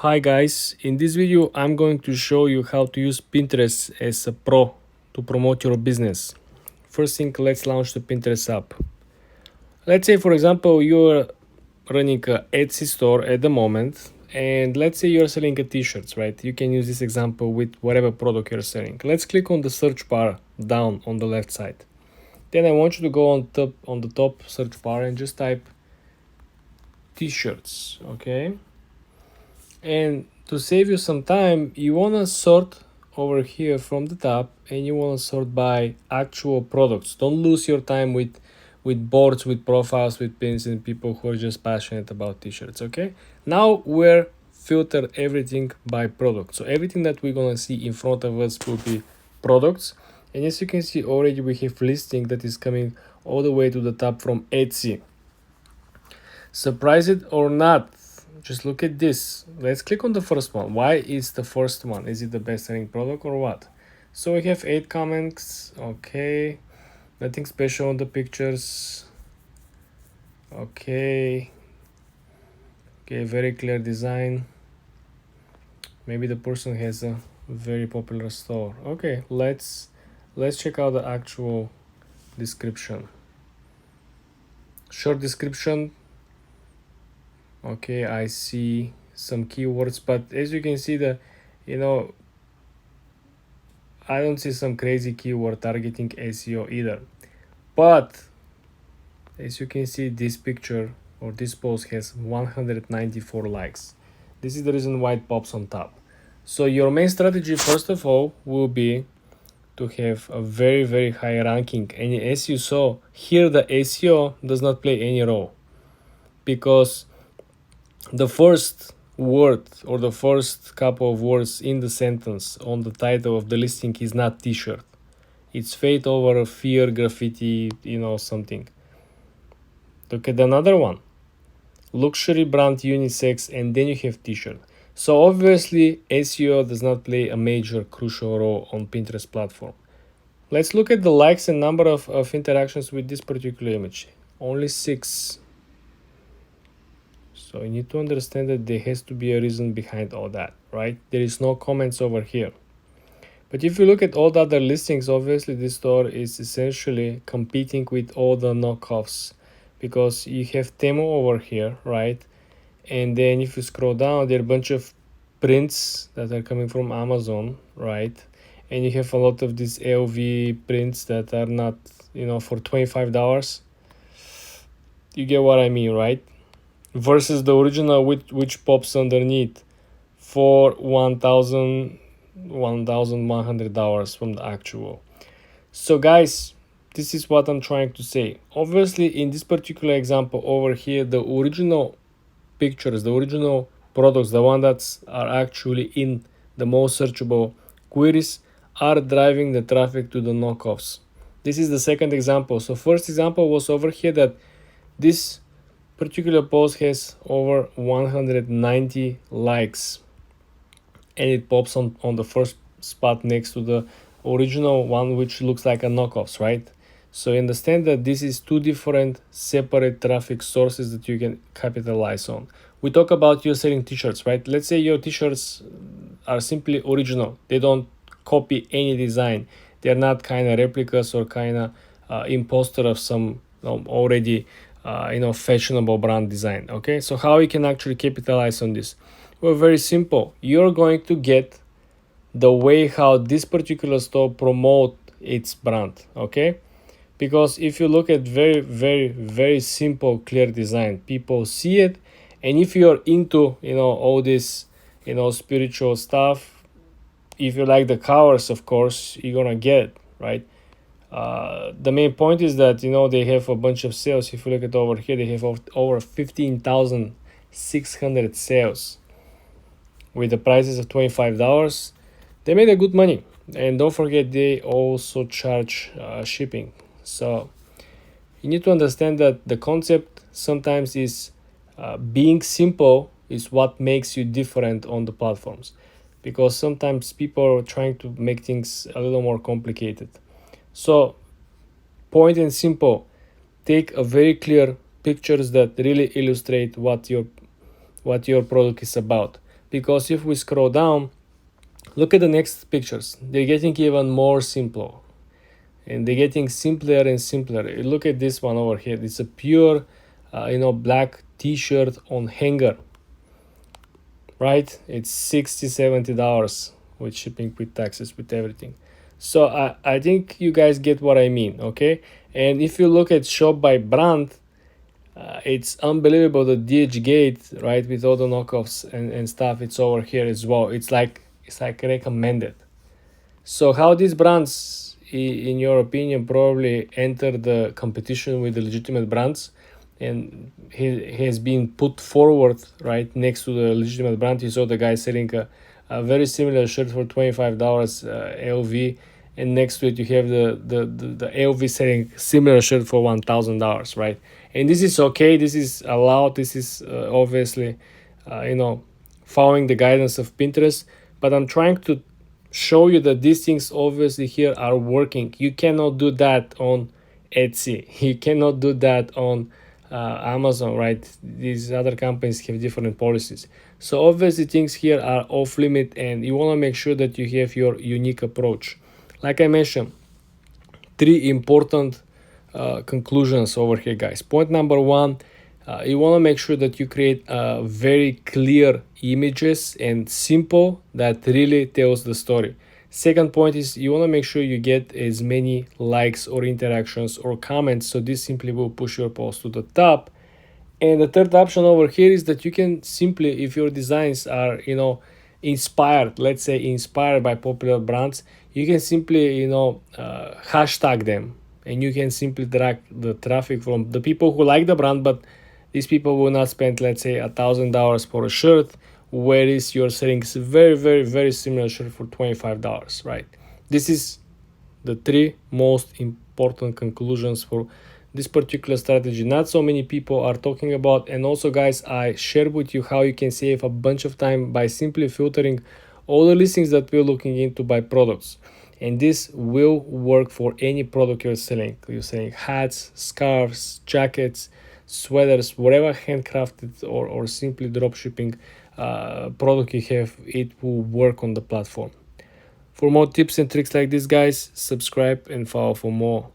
Hi guys, in this video I'm going to show you how to use Pinterest as a pro to promote your business. First thing, let's launch the Pinterest app. Let's say for example you're running a Etsy store at the moment, and let's say you're selling a t-shirts, right? You can use this example with whatever product you're selling. Let's click on the search bar down on the left side. Then I want you to go on the top search bar and just type t-shirts, okay? And to save you some time, you want to sort over here from the top, and you want to sort by actual products. Don't lose your time with boards, with profiles, with pins, and people who are just passionate about t-shirts. Okay, now we're filter everything by product, so everything that we're gonna see in front of us will be products. And as you can see already, we have listing that is coming all the way to the top from Etsy. Surprise it or not, just look at this. Let's click on the first one. Why is the first one? Is it the best selling product or what? So we have 8 comments. Okay, nothing special on the pictures. Okay, very clear design. Maybe the person has a very popular store. Okay, let's check out the actual description. Short description. Okay, I see some keywords, but as you can see, I don't see some crazy keyword targeting SEO either. But as you can see, this picture or this post has 194 likes. This is the reason why it pops on top. So your main strategy, first of all, will be to have a very high ranking. And as you saw here, the SEO does not play any role, because the first word or the first couple of words in the sentence on the title of the listing is not t-shirt. It's fade over fear, graffiti, something. Look at another one. Luxury brand unisex, and then you have t-shirt. So obviously SEO does not play a major crucial role on Pinterest platform. Let's look at the likes and number of interactions with this particular image. Only 6. So you need to understand that there has to be a reason behind all that, right? There is no comments over here. But if you look at all the other listings, obviously this store is essentially competing with all the knockoffs, because you have Temu over here, right? And then if you scroll down, there are a bunch of prints that are coming from Amazon, right? And you have a lot of these LV prints that are not, for $25. You get what I mean, right? Versus the original, which pops underneath for $1,100 from the actual. So guys, this is what I'm trying to say. Obviously in this particular example over here, the original pictures, the original products, the one that are actually in the most searchable queries, are driving the traffic to the knockoffs. This is the second example. So first example was over here that this particular post has over 190 likes, and it pops on the first spot next to the original one, which looks like a knockoffs, right? So you understand that this is 2 different separate traffic sources that you can capitalize on. We talk about you selling t-shirts, right? Let's say your t-shirts are simply original. They don't copy any design. They're not kind of replicas or kind of imposter of some already fashionable brand design. Okay, so how we can actually capitalize on this? Well, very simple. You're going to get the way how this particular store promote its brand. Okay, because if you look at very simple, clear design, people see it. And if you're into all this spiritual stuff, if you like the colors, of course you're gonna get it, right? The main point is that they have a bunch of sales. If you look at over here, they have over 15,600 sales with the prices of $25. They made a good money, and don't forget they also charge shipping. So you need to understand that the concept sometimes is being simple is what makes you different on the platforms, because sometimes people are trying to make things a little more complicated. So point and simple, take a very clear pictures that really illustrate what your product is about. because if we scroll down, look at the next pictures. They're getting even more simple, and they're getting simpler and simpler. Look at this one over here. It's a pure black t-shirt on hanger, right? It's $60-$70 with shipping, with taxes, with everything. So I think you guys get what I mean, okay? And if you look at shop by brand, it's unbelievable, the DH gate, right, with all the knockoffs and stuff. It's over here as well. It's like recommended. So how these brands, in your opinion, probably enter the competition with the legitimate brands, and he has been put forward right next to the legitimate brand. You saw the guy selling a very similar shirt for $25 AOV, and next to it you have the AOV selling similar shirt for $1,000, right? And this is okay, this is allowed, this is obviously following the guidance of Pinterest, but I'm trying to show you that these things obviously here are working. You cannot do that on Etsy, you cannot do that on Amazon, right? These other companies have different policies. So obviously things here are off limit, and you want to make sure that you have your unique approach. Like I mentioned, three important conclusions over here, guys. Point number one, you want to make sure that you create very clear images and simple that really tells the story. Second point is you want to make sure you get as many likes or interactions or comments, so this simply will push your post to the top. And the third option over here is that you can simply, if your designs are inspired, let's say inspired by popular brands, you can simply hashtag them, and you can simply drag the traffic from the people who like the brand, but these people will not spend, let's say, $1,000 for a shirt, whereas you're selling very, very, very similar shirt for $25, right? This is the three most important conclusions for this particular strategy. Not so many people are talking about. And also, guys, I shared with you how you can save a bunch of time by simply filtering all the listings that we're looking into by products. And this will work for any product you're selling. You're selling hats, scarves, jackets, sweaters, whatever handcrafted or simply drop shipping product you have, it will work on the platform. For more tips and tricks like this, guys, subscribe and follow for more.